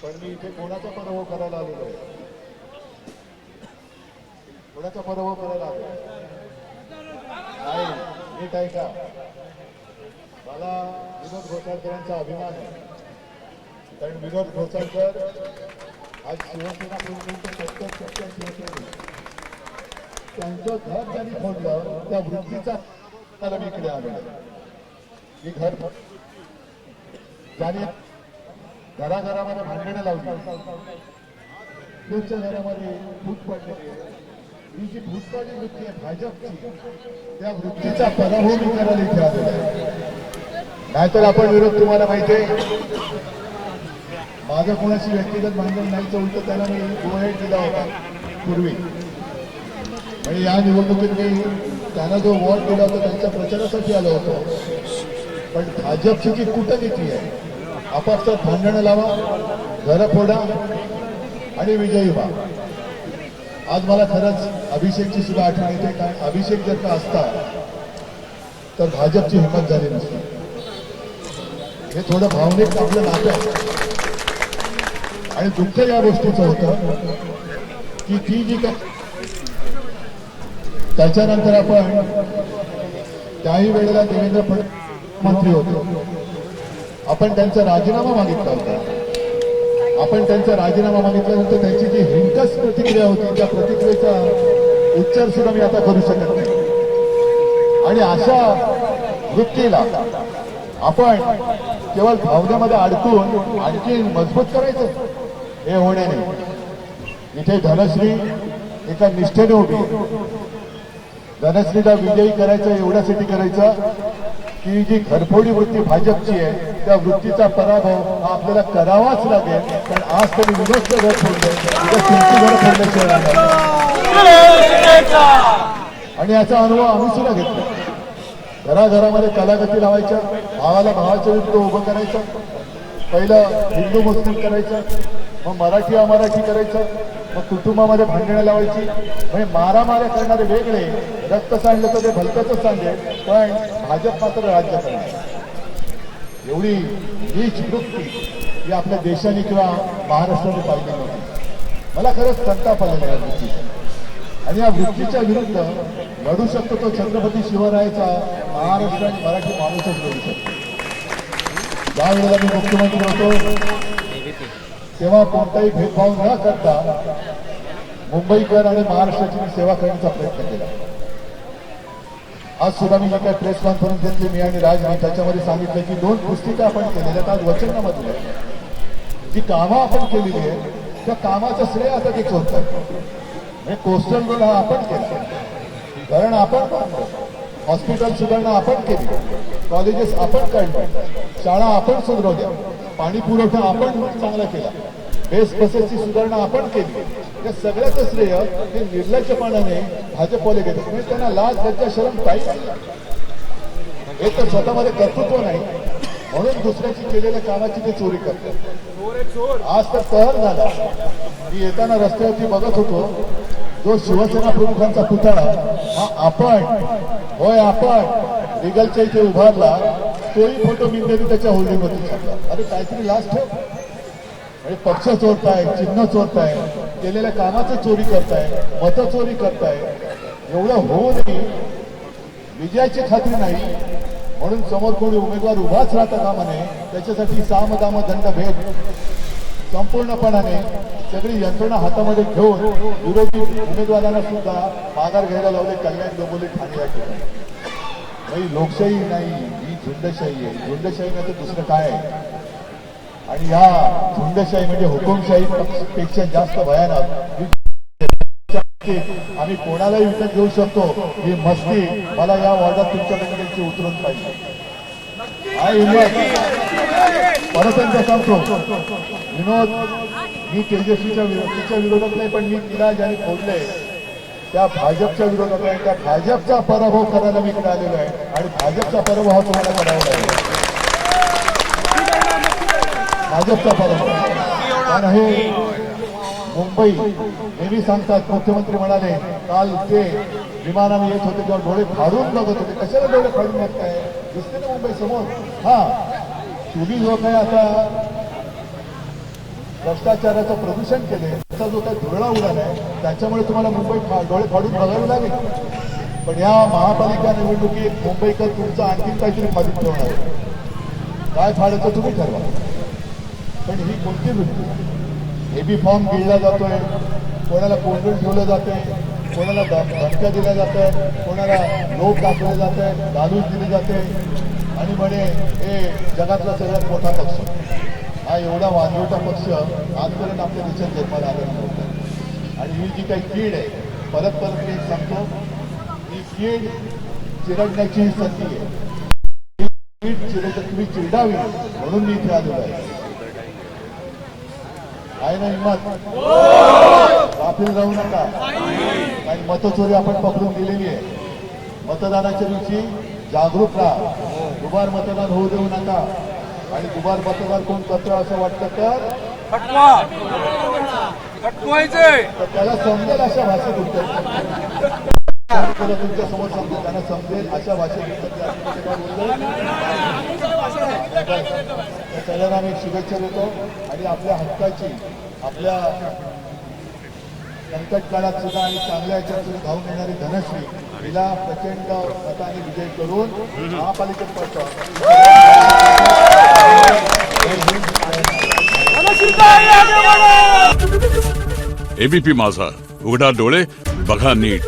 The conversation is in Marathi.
पण मी इथे कोणाचा पराभव करायला आलेलो आहे? कोणाचा पराभव करायला आलो नाही. नीट आहे का? मला विनोद घोसाळकरांचा अभिमान आहे, कारण विनोद घोसाळकर आज शिवसेना शिवसेना त्यांचं घर त्यांनी फोडलं, त्या वृत्तीचा मला मी इकडे आलो. मी घर ज्याने घराघरामध्ये भांडणं लावली, तुमच्या घरामध्ये फूट पडलेली आहे, ही जी भूतकाळी वृत्ती आहे भाजपची, त्या वृत्तीचा पराभव मी करायला इथे आलेला आहे. नाहीतर आपण विरोध, तुम्हाला माहिती आहे माझं कोणाशी व्यक्तिगत भांडण नाही, उलट त्याला मी गोहेड दिला होता पूर्वी. आणि या निवडणुकीत मी त्यांना जो वॉट दिला होता त्यांच्या प्रचारासाठी आलो होतो. पण भाजपची जी कूटनीती आहे, आपापसात भांडणं लावा, घरं फोडा आणि विजयी व्हा. आज मला खरंच अभिषेकची सुद्धा आठवण येते, कारण अभिषेक जर का असता तर भाजपची हिंमत झाली नसती. हे थोडं भावनिक आपलं नातं आहे. आणि दुःख या गोष्टीचं होतं की ती जी का त्याच्यानंतर आपण त्याही वेळेला देवेंद्र फडणवीस मंत्री होते, आपण त्यांचा राजीनामा मागितला होता. आपण त्यांचा राजीनामा मागितल्यानंतर त्यांची जी हिंकस प्रतिक्रिया होती, त्या प्रतिक्रियेचा उच्चार सुद्धा मी आता करू शकत नाही. आणि अशा वृत्तीला आपण केवळ भावनेमध्ये अडकून आणखी मजबूत करायचं हे होणे नाही. इथे धनश्री एका निष्ठेने उभी, धनश्रीला विजयी करायचं एवढ्यासाठी करायचं की जी घरफोडी वृत्ती भाजपची आहे, त्या वृत्तीचा पराभव हा आपल्याला करावाच लागेल. कारण आज तरी विनोदचं घर फोडलं, उद्या तुमची घर फोडल्याशिवाय. आणि याचा अनुभव आम्ही सुद्धा घेतला. घराघरामध्ये कलागती लावायच्या, भावाला भावाच्या विरुद्ध उभं करायचं, पहिलं हिंदू मुस्लिम करायचं, मग मराठी अमराठी करायचं, मग कुटुंबामध्ये भांडणं लावायची. म्हणजे मारामाऱ्या करणारे वेगळे, रक्त सांडलं तर ते भलतंच सांगेल, पण भाजप मात्र राज्य करणार. एवढी नीच वृत्ती ही आपल्या देशाने किंवा महाराष्ट्राने पाहिली नव्हती. मला खरंच संताप आलेला या वृत्तीचा. आणि या वृत्तीच्या विरुद्ध लढू शकतो तो छत्रपती शिवरायाचा महाराष्ट्र आणि मराठी माणूसच लढू शकतो. ज्या वेळेला मी मुख्यमंत्री होतो तेव्हा कोणताही भेदभाव न करता मुंबईकर आणि महाराष्ट्राची मी सेवा करण्याचा प्रयत्न केला. आज सुद्धा मी जे काही प्रेस कॉन्फरन्स घेतली मी आणि राजनी, त्याच्यामध्ये सांगितलं की 2 पुस्तिका आपण केलेल्या आज वचननामा दिलं. जी कामं आपण केलेली आहे त्या कामाचं श्रेय आता ते चोरतात. म्हणजे कोस्टल रोड हा आपण केला, धरण आपण बांधलं, हॉस्पिटल सुधारणा आपण केली, कॉलेजेस आपण काढल्या, शाळा आपण सुधारवल्या, पाणी पुरवठा आपण चांगला केला, बेस बसेसची सुधारणा आपण केली. या सगळ्याचं श्रेय हे निर्लज्जपणाने भाजपवाले घेतात. म्हणजे त्यांना लाज लज्जा शरम काही नाही. एक तर स्वतःमध्ये कर्तृत्व नाही, म्हणून दुसऱ्याची केलेल्या कामाची ते चोरी करतात. आज तर कहर झाला. मी येताना रस्त्यावरती बघत होतो, जो शिवसेना प्रमुखांचा पुतळा हा आपण, होय आपण रिगलच्या इथे उभारला, तोही फोटो मी त्याच्या होल्डिंगवरती टाकला. अरे काहीतरी लाज ठेव. म्हणजे पक्ष चोरताय, चिन्ह चोरताय, केलेल्या कामाचं चोरी करताय, मतं चोरी करताय. एवढं होऊ नये, विजयाची खात्री नाही म्हणून समोर कोणी उमेदवार उभाच राहता कामा नये. त्याच्यासाठी साम दाम दंड भेद संपूर्णपणाने सगळी यंत्रणा हातामध्ये घेऊन विरोधी उमेदवारांना सुद्धा माघार घ्यायला लावले. कल्याण डोंबिवली ठाणे या ठिकाणी लोकशाही नाही, ही झुंडशाही आहे. झुंडशाही नाही तर दुसरं काय आहे? आणि या झुंडशाही म्हणजे हुकुमशाही पेक्षा जास्त भयानक. आम्ही कोणालाही विकत घेऊ शकतो ही मस्ती मला या वॉर्डात तुमच्या बंदीची उतरून पाहिजे. हा हिंमत परत एकदा सांगतो, विनोद मी तेजस्वीच्या विरोधात नाही, पण मी तिला ज्याने फोडलंय त्या भाजपच्या विरोधात आहे. त्या भाजपचा पराभव करायला मी इकडे आलेलो आहे आणि भाजपचा पराभव हा तुम्हाला करावा लागेल. भाजपचा पराभव. कारण हे मुंबई नेहमी सांगतात, मुख्यमंत्री म्हणाले काल ते विमानाने येत होते तेव्हा डोळे फाडून बघत होते. कशाला डोळे फाडून बघताय? दिसते ना मुंबई समोर. हा तुम्ही जो काय आता भ्रष्टाचाराचं प्रदूषण केले, त्याचा जो काही धुरळा उडालाय त्याच्यामुळे तुम्हाला मुंबई डोळे फाडून बघावे लागेल. पण या महापालिका निवडणुकीत मुंबईकर तुमचं आणखी काहीतरी फाडून ठेवणार आहे. काय फाडायचं तुम्ही ठरवा. पण ही कोणती वृत्ती? एबी फॉर्म गिळला जातोय, कोणाला कोंडून ठेवलं जातंय, कोणाला धमक्या दिल्या जात आहे, कोणाला लोक दाखवले जात आहे, दालूच दिली जाते आणि म्हणे हे जगातला सगळ्यात मोठा पक्ष. हा एवढा वाजवटा पक्ष आजपर्यंत आपल्या देशात जन्माला आलेला नव्हता. आणि ही जी काही कीड आहे, परत मी एक सांगतो, ही कीड चिरडण्याची ही संधी आहे. ही कीड तुम्ही चिरडावी म्हणून मी इथे आलेलो आहे ना हिंमत? गाफील राहू नका. काही मतचोरी आपण पकडून दिलेली आहे. मतदानाच्या दिवशी जागरूक राहा. दुबार मतदान होऊ देऊ नका. आणि दुबार मतदान कोण करतो असं वाटतं तर त्याला समजेल अशा भाषेत उत्तर तुमच्या समोर समजेल, त्यांना समजेल अशा भाषेत सगळ्यांना आम्ही शुभेच्छा देतो. आणि आपल्या हक्काची, आपल्या संकट काळात सुद्धा आणि चांगल्या याच्यात सुद्धा धावून येणारी धनश्री हिला प्रचंड मताने विजय करून महापालिकेत पडतो. एबीपी माझा, उघडा डोळे बघा नीट.